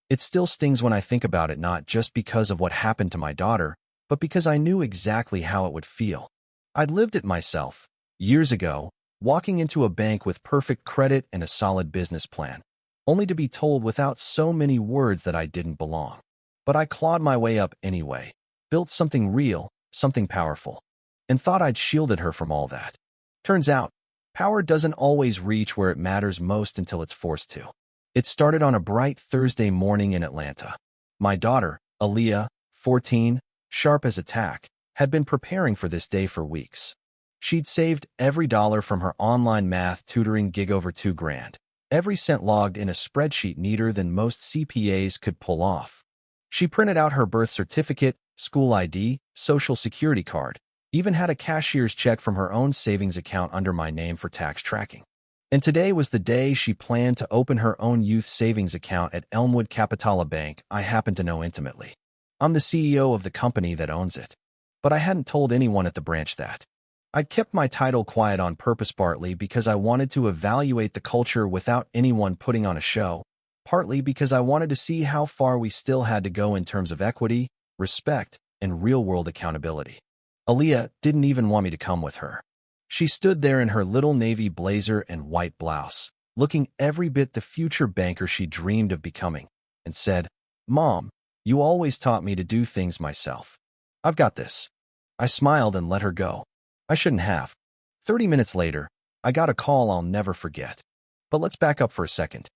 It still stings when I think about it, not just because of what happened to my daughter, but because I knew exactly how it would feel. I'd lived it myself, years ago, walking into a bank with perfect credit and a solid business plan, only to be told without so many words that I didn't belong. But I clawed my way up anyway, built something real, something powerful, and thought I'd shielded her from all that. Turns out, power doesn't always reach where it matters most until it's forced to. It started on a bright Thursday morning in Atlanta. My daughter, Aaliyah, 14, sharp as a tack, had been preparing for this day for weeks. She'd saved every dollar from her online math tutoring gig, over $2,000. Every cent logged in a spreadsheet neater than most CPAs could pull off. She printed out her birth certificate, school ID, social security card, even had a cashier's check from her own savings account under my name for tax tracking. And today was the day she planned to open her own youth savings account at Elmwood Capitala Bank I happen to know intimately. I'm the CEO of the company that owns it. But I hadn't told anyone at the branch that. I'd kept my title quiet on purpose, partly because I wanted to evaluate the culture without anyone putting on a show, partly because I wanted to see how far we still had to go in terms of equity, respect, and real-world accountability. Aaliyah didn't even want me to come with her. She stood there in her little navy blazer and white blouse, looking every bit the future banker she dreamed of becoming, and said, "Mom, you always taught me to do things myself. I've got this." I smiled and let her go. I shouldn't have. 30 minutes later, I got a call I'll never forget. But let's back up for a second.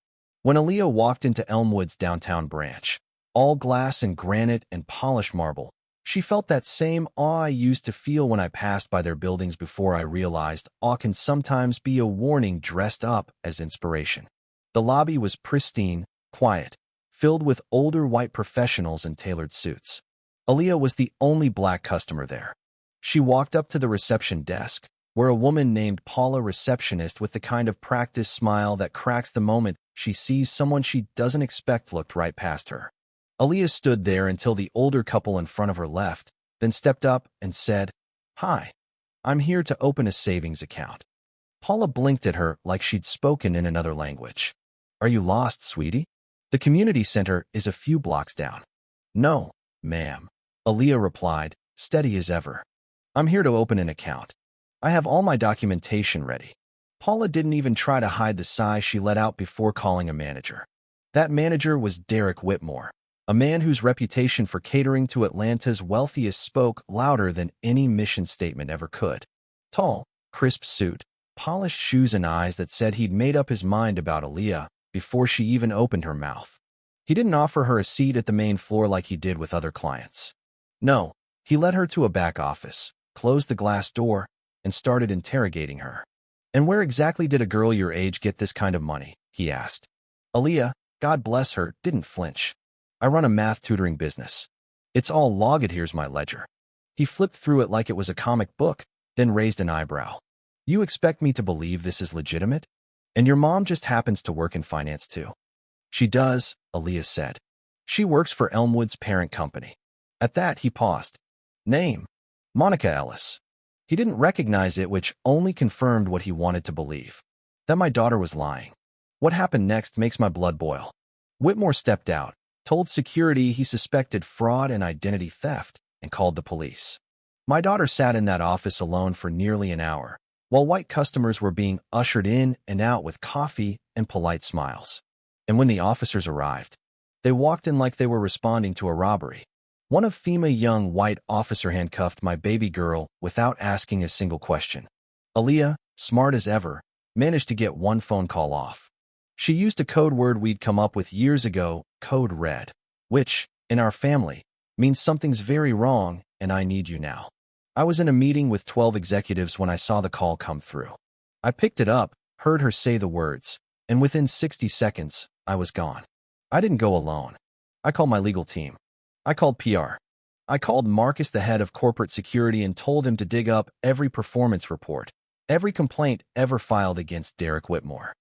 When Aaliyah walked into Elmwood's downtown branch, all glass and granite and polished marble, she felt that same awe I used to feel when I passed by their buildings before I realized awe can sometimes be a warning dressed up as inspiration. The lobby was pristine, quiet, filled with older white professionals in tailored suits. Aaliyah was the only black customer there. She walked up to the reception desk, where a woman named Paula, receptionist with the kind of practiced smile that cracks the moment she sees someone she doesn't expect, looked right past her. Aaliyah stood there until the older couple in front of her left, then stepped up and said, "Hi, I'm here to open a savings account." Paula blinked at her like she'd spoken in another language. "Are you lost, sweetie? The community center is a few blocks down." "No, ma'am," Aaliyah replied, steady as ever. "I'm here to open an account. I have all my documentation ready." Paula didn't even try to hide the sigh she let out before calling a manager. That manager was Derek Whitmore, a man whose reputation for catering to Atlanta's wealthiest spoke louder than any mission statement ever could. Tall, crisp suit, polished shoes, and eyes that said he'd made up his mind about Aaliyah before she even opened her mouth. He didn't offer her a seat at the main floor like he did with other clients. No, he led her to a back office, closed the glass door, and started interrogating her. "And where exactly did a girl your age get this kind of money?" he asked. Aaliyah, God bless her, didn't flinch. "I run a math tutoring business. It's all logged. Here's my ledger." He flipped through it like it was a comic book, then raised an eyebrow. "You expect me to believe this is legitimate? And your mom just happens to work in finance too?" "She does," Aaliyah said. "She works for Elmwood's parent company." At that, he paused. "Name? Monica Ellis." He didn't recognize it, which only confirmed what he wanted to believe, that my daughter was lying. What happened next makes my blood boil. Whitmore stepped out, told security he suspected fraud and identity theft, and called the police. My daughter sat in that office alone for nearly an hour, while white customers were being ushered in and out with coffee and polite smiles. And when the officers arrived, they walked in like they were responding to a robbery. One of FEMA young white officer handcuffed my baby girl without asking a single question. Aaliyah, smart as ever, managed to get one phone call off. She used a code word we'd come up with years ago, code red, which, in our family, means something's very wrong and I need you now. I was in a meeting with 12 executives when I saw the call come through. I picked it up, heard her say the words, and within 60 seconds, I was gone. I didn't go alone. I called my legal team. I called PR. I called Marcus, the head of corporate security, and told him to dig up every performance report, every complaint ever filed against Derek Whitmore.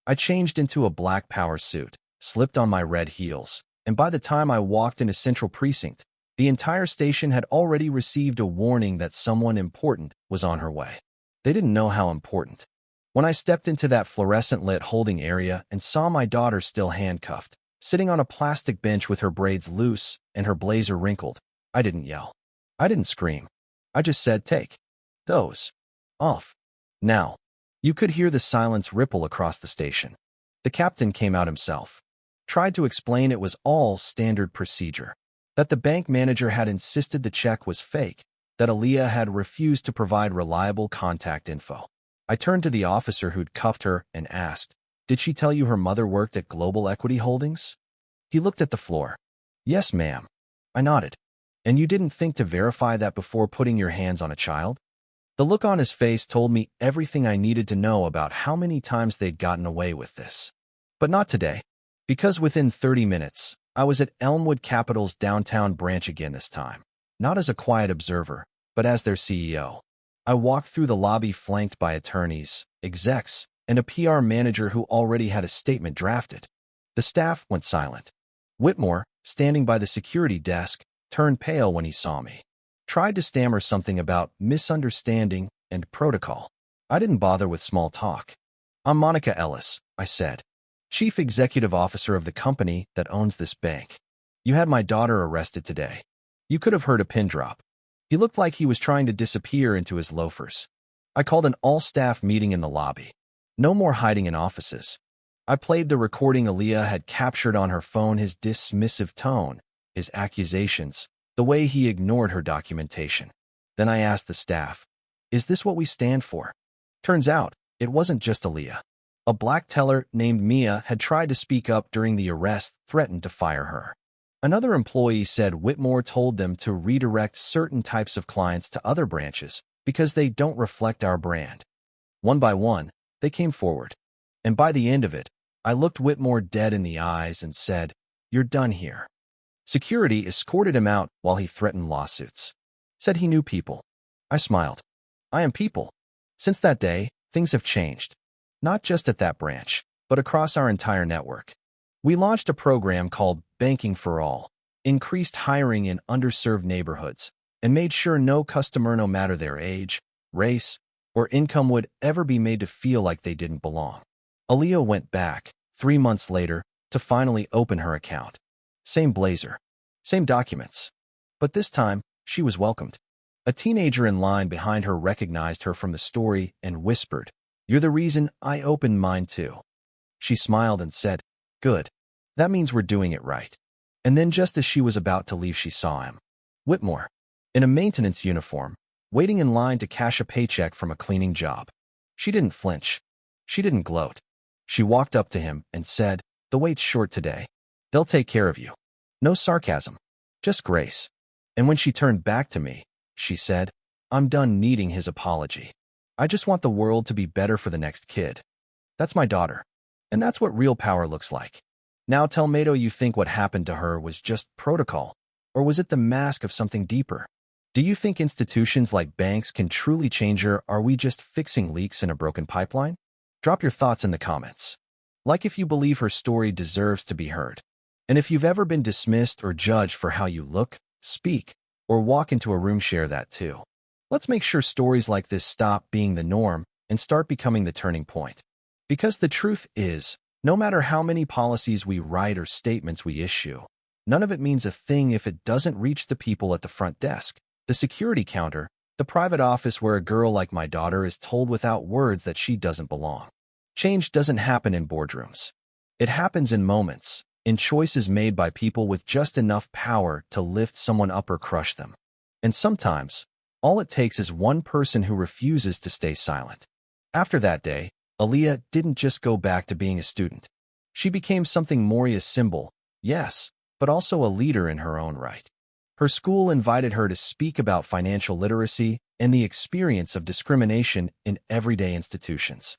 I changed into a black power suit, slipped on my red heels, and by the time I walked into Central Precinct, the entire station had already received a warning that someone important was on her way. They didn't know how important. When I stepped into that fluorescent-lit holding area and saw my daughter still handcuffed, sitting on a plastic bench with her braids loose and her blazer wrinkled. I didn't yell. I didn't scream. I just said, take those off. Now, you could hear the silence ripple across the station. The captain came out himself. Tried to explain it was all standard procedure. That the bank manager had insisted the check was fake. That Aaliyah had refused to provide reliable contact info. I turned to the officer who'd cuffed her and asked, "Did she tell you her mother worked at Global Equity Holdings?" He looked at the floor. "Yes, ma'am." I nodded. "And you didn't think to verify that before putting your hands on a child?" The look on his face told me everything I needed to know about how many times they'd gotten away with this. But not today. Because within 30 minutes, I was at Elmwood Capital's downtown branch again this time. Not as a quiet observer, but as their CEO. I walked through the lobby flanked by attorneys, execs, and a PR manager who already had a statement drafted. The staff went silent. Whitmore, standing by the security desk, turned pale when he saw me. Tried to stammer something about misunderstanding and protocol. I didn't bother with small talk. "I'm Monica Ellis," I said, "Chief Executive Officer of the company that owns this bank. You had my daughter arrested today." You could have heard a pin drop. He looked like he was trying to disappear into his loafers. I called an all-staff meeting in the lobby. No more hiding in offices. I played the recording Aaliyah had captured on her phone, his dismissive tone, his accusations, the way he ignored her documentation. Then I asked the staff, "Is this what we stand for?" Turns out, it wasn't just Aaliyah. A black teller named Mia had tried to speak up during the arrest, threatened to fire her. Another employee said Whitmore told them to redirect certain types of clients to other branches because they don't reflect our brand. One by one, they came forward. And by the end of it, I looked Whitmore dead in the eyes and said, "You're done here." Security escorted him out while he threatened lawsuits. Said he knew people. I smiled. I am people. Since that day, things have changed. Not just at that branch, but across our entire network. We launched a program called Banking for All, increased hiring in underserved neighborhoods, and made sure no customer, no matter their age, race, or income, would ever be made to feel like they didn't belong. Aaliyah went back, 3 months later, to finally open her account. Same blazer, same documents. But this time, she was welcomed. A teenager in line behind her recognized her from the story and whispered, "You're the reason I opened mine too." She smiled and said, "Good. That means we're doing it right." And then just as she was about to leave, she saw him. Whitmore, in a maintenance uniform, waiting in line to cash a paycheck from a cleaning job. She didn't flinch. She didn't gloat. She walked up to him and said, "The wait's short today. They'll take care of you." No sarcasm, just grace. And when she turned back to me, she said, "I'm done needing his apology. I just want the world to be better for the next kid." That's my daughter. And that's what real power looks like. Now tell Mato, you think what happened to her was just protocol, or was it the mask of something deeper? Do you think institutions like banks can truly change her? Are we just fixing leaks in a broken pipeline? Drop your thoughts in the comments. Like if you believe her story deserves to be heard. And if you've ever been dismissed or judged for how you look, speak, or walk into a room, share that too. Let's make sure stories like this stop being the norm and start becoming the turning point. Because the truth is, no matter how many policies we write or statements we issue, none of it means a thing if it doesn't reach the people at the front desk, the security counter, the private office where a girl like my daughter is told without words that she doesn't belong. Change doesn't happen in boardrooms. It happens in moments, in choices made by people with just enough power to lift someone up or crush them. And sometimes, all it takes is one person who refuses to stay silent. After that day, Aaliyah didn't just go back to being a student. She became something more, a symbol, yes, but also a leader in her own right. Her school invited her to speak about financial literacy and the experience of discrimination in everyday institutions.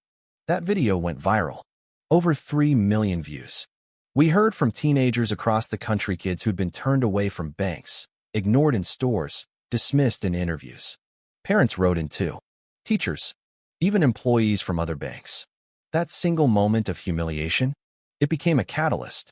That video went viral. Over 3 million views. We heard from teenagers across the country, kids who'd been turned away from banks, ignored in stores, dismissed in interviews. Parents wrote in too. Teachers. Even employees from other banks. That single moment of humiliation, it became a catalyst.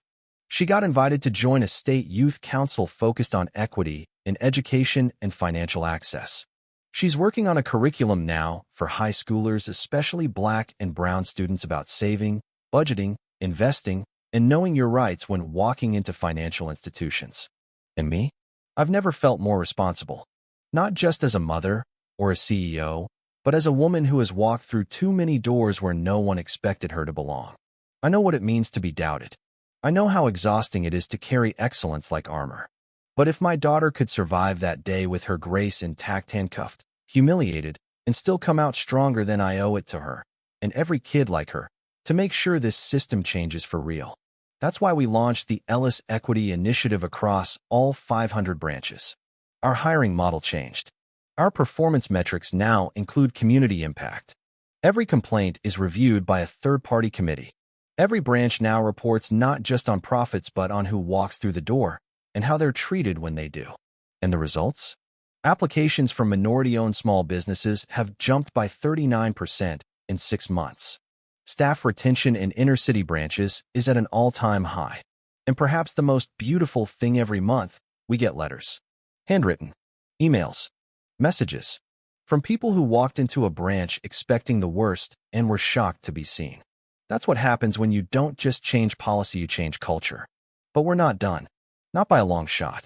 She got invited to join a state youth council focused on equity in education and financial access. She's working on a curriculum now for high schoolers, especially Black and brown students, about saving, budgeting, investing, and knowing your rights when walking into financial institutions. And me? I've never felt more responsible. Not just as a mother or a CEO, but as a woman who has walked through too many doors where no one expected her to belong. I know what it means to be doubted. I know how exhausting it is to carry excellence like armor. But if my daughter could survive that day with her grace intact, handcuffed, humiliated, and still come out stronger, then I owe it to her, and every kid like her, to make sure this system changes for real. That's why we launched the Ellis Equity Initiative across all 500 branches. Our hiring model changed. Our performance metrics now include community impact. Every complaint is reviewed by a third-party committee. Every branch now reports not just on profits but on who walks through the door and how they're treated when they do. And the results? Applications from minority-owned small businesses have jumped by 39% in 6 months. Staff retention in inner-city branches is at an all-time high. And perhaps the most beautiful thing, every month, we get letters. Handwritten. Emails. Messages. From people who walked into a branch expecting the worst and were shocked to be seen. That's what happens when you don't just change policy, you change culture. But we're not done. Not by a long shot.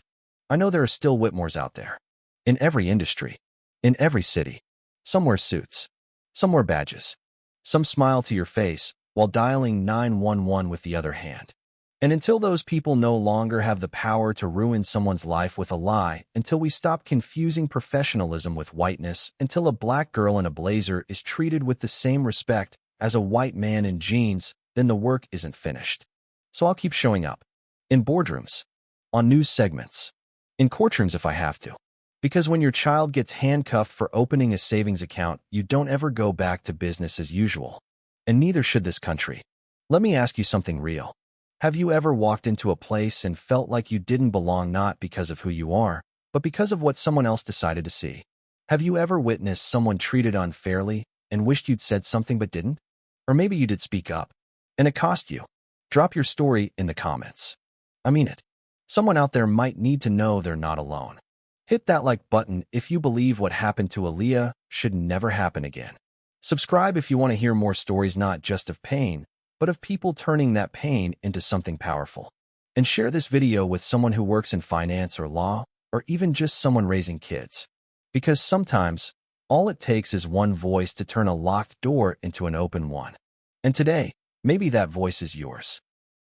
I know there are still Whitmores out there. In every industry. In every city. Some wear suits. Some wear badges. Some smile to your face while dialing 911 with the other hand. And until those people no longer have the power to ruin someone's life with a lie, until we stop confusing professionalism with whiteness, until a black girl in a blazer is treated with the same respect as a white man in jeans, then the work isn't finished. So I'll keep showing up. In boardrooms. On news segments. In courtrooms if I have to. Because when your child gets handcuffed for opening a savings account, you don't ever go back to business as usual. And neither should this country. Let me ask you something real. Have you ever walked into a place and felt like you didn't belong, not because of who you are, but because of what someone else decided to see? Have you ever witnessed someone treated unfairly and wished you'd said something but didn't? Or maybe you did speak up, and it cost you. Drop your story in the comments. I mean it. Someone out there might need to know they're not alone. Hit that like button if you believe what happened to Aaliyah should never happen again. Subscribe if you want to hear more stories, not just of pain, but of people turning that pain into something powerful. And share this video with someone who works in finance or law, or even just someone raising kids. Because sometimes, all it takes is one voice to turn a locked door into an open one. And today, maybe that voice is yours.